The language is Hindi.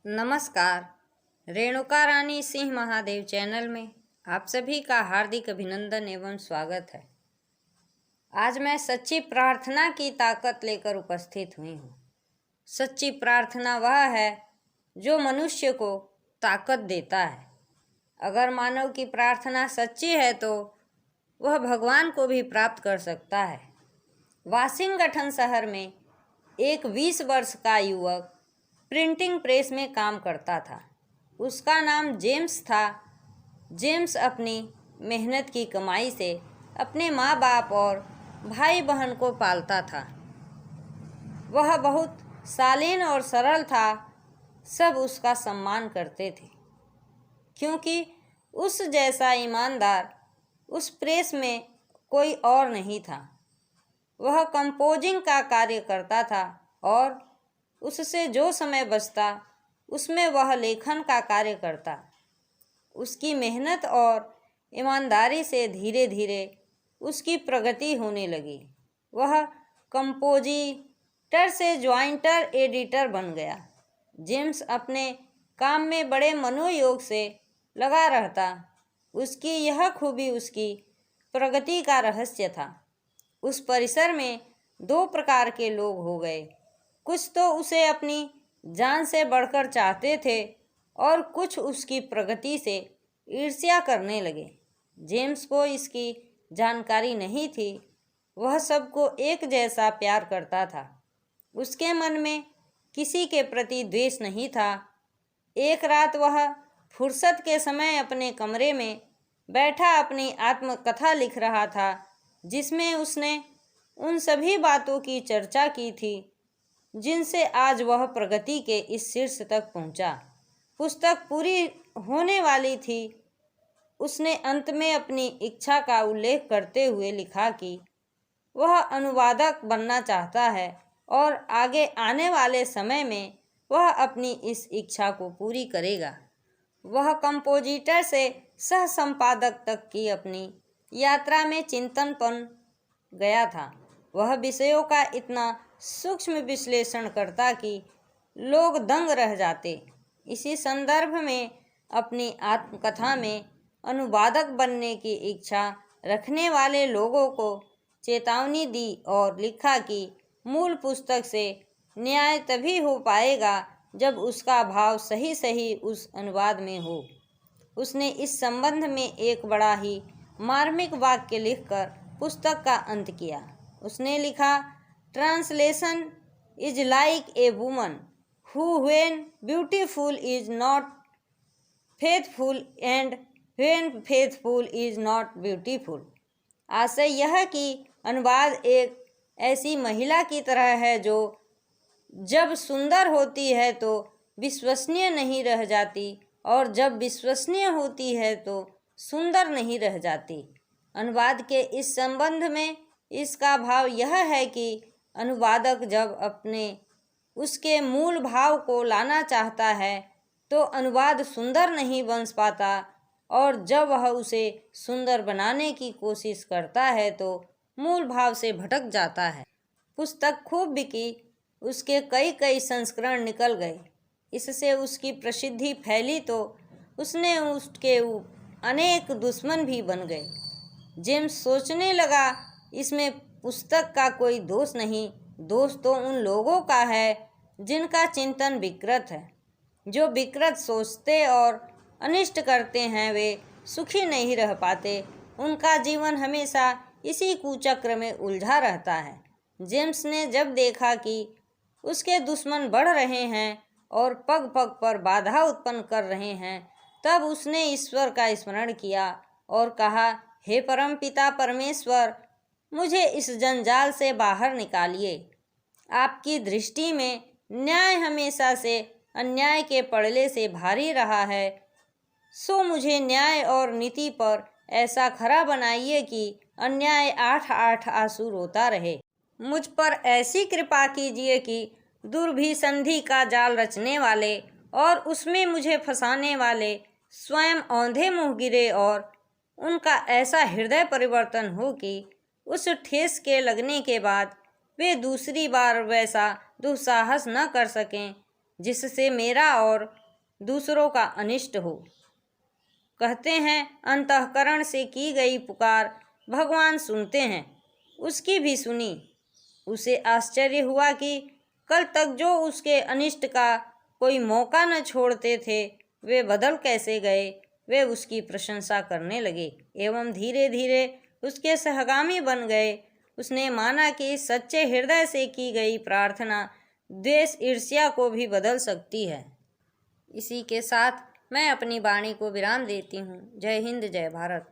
नमस्कार। रेणुका रानी सिंह महादेव चैनल में आप सभी का हार्दिक अभिनंदन एवं स्वागत है। आज मैं सच्ची प्रार्थना की ताकत लेकर उपस्थित हुई हूँ। सच्ची प्रार्थना वह है जो मनुष्य को ताकत देता है। अगर मानव की प्रार्थना सच्ची है तो वह भगवान को भी प्राप्त कर सकता है। वाशिंगटन शहर में एक 20 वर्ष का युवक प्रिंटिंग प्रेस में काम करता था। उसका नाम जेम्स था। जेम्स अपनी मेहनत की कमाई से अपने माँ बाप और भाई बहन को पालता था। वह बहुत शालीन और सरल था। सब उसका सम्मान करते थे क्योंकि उस जैसा ईमानदार उस प्रेस में कोई और नहीं था। वह कंपोजिंग का कार्य करता था और उससे जो समय बचता उसमें वह लेखन का कार्य करता। उसकी मेहनत और ईमानदारी से धीरे धीरे उसकी प्रगति होने लगी। वह कंपोजिटर से ज्वाइंटर एडिटर बन गया। जेम्स अपने काम में बड़े मनोयोग से लगा रहता। उसकी यह खूबी उसकी प्रगति का रहस्य था। उस परिसर में दो प्रकार के लोग हो गए। कुछ तो उसे अपनी जान से बढ़कर चाहते थे और कुछ उसकी प्रगति से ईर्ष्या करने लगे। जेम्स को इसकी जानकारी नहीं थी। वह सबको एक जैसा प्यार करता था। उसके मन में किसी के प्रति द्वेष नहीं था। एक रात वह फुर्सत के समय अपने कमरे में बैठा अपनी आत्मकथा लिख रहा था, जिसमें उसने उन सभी बातों की चर्चा की थी जिनसे आज वह प्रगति के इस शीर्ष तक पहुंचा। पुस्तक पूरी होने वाली थी। उसने अंत में अपनी इच्छा का उल्लेख करते हुए लिखा कि वह अनुवादक बनना चाहता है और आगे आने वाले समय में वह अपनी इस इच्छा को पूरी करेगा। वह कंपोजिटर से सह संपादक तक की अपनी यात्रा में चिंतनपन गया था। वह विषयों का इतना सूक्ष्म विश्लेषण करता कि लोग दंग रह जाते। इसी संदर्भ में अपनी आत्मकथा में अनुवादक बनने की इच्छा रखने वाले लोगों को चेतावनी दी और लिखा कि मूल पुस्तक से न्याय तभी हो पाएगा जब उसका भाव सही सही उस अनुवाद में हो। उसने इस संबंध में एक बड़ा ही मार्मिक वाक्य लिखकर पुस्तक का अंत किया। उसने लिखा, translation is like a woman who when beautiful is not faithful and when faithful is not beautiful. आशय यह कि अनुवाद एक ऐसी महिला की तरह है जो जब सुंदर होती है तो विश्वसनीय नहीं रह जाती और जब विश्वसनीय होती है तो सुंदर नहीं रह जाती। अनुवाद के इस संबंध में इसका भाव यह है कि अनुवादक जब अपने उसके मूल भाव को लाना चाहता है तो अनुवाद सुंदर नहीं बन पाता और जब वह उसे सुंदर बनाने की कोशिश करता है तो मूल भाव से भटक जाता है। पुस्तक खूब बिकी। उसके कई संस्करण निकल गए। इससे उसकी प्रसिद्धि फैली तो उसने उसके अनेक दुश्मन भी बन गए। जेम्स सोचने लगा, इसमें पुस्तक का कोई दोष नहीं, दोष तो उन लोगों का है जिनका चिंतन विकृत है। जो विकृत सोचते और अनिष्ट करते हैं वे सुखी नहीं रह पाते। उनका जीवन हमेशा इसी कुचक्र में उलझा रहता है। जेम्स ने जब देखा कि उसके दुश्मन बढ़ रहे हैं और पग पग पर बाधा उत्पन्न कर रहे हैं, तब उसने ईश्वर का स्मरण किया और कहा, हे परमपिता परमेश्वर, मुझे इस जंजाल से बाहर निकालिए। आपकी दृष्टि में न्याय हमेशा से अन्याय के पड़ले से भारी रहा है, सो मुझे न्याय और नीति पर ऐसा खरा बनाइए कि अन्याय 8 आंसू रोता रहे। मुझ पर ऐसी कृपा कीजिए कि दुर्भिसंधि का जाल रचने वाले और उसमें मुझे फंसाने वाले स्वयं औंधे मुँह गिरे और उनका ऐसा हृदय परिवर्तन हो कि उस ठेस के लगने के बाद वे दूसरी बार वैसा दुस्साहस न कर सकें जिससे मेरा और दूसरों का अनिष्ट हो। कहते हैं अंतःकरण से की गई पुकार भगवान सुनते हैं। उसकी भी सुनी। उसे आश्चर्य हुआ कि कल तक जो उसके अनिष्ट का कोई मौका न छोड़ते थे, वे बदल कैसे गए। वे उसकी प्रशंसा करने लगे एवं धीरे धीरे उसके सहगामी बन गए। उसने माना कि सच्चे हृदय से की गई प्रार्थना द्वेष ईर्ष्या को भी बदल सकती है। इसी के साथ मैं अपनी वाणी को विराम देती हूँ। जय हिंद, जय भारत।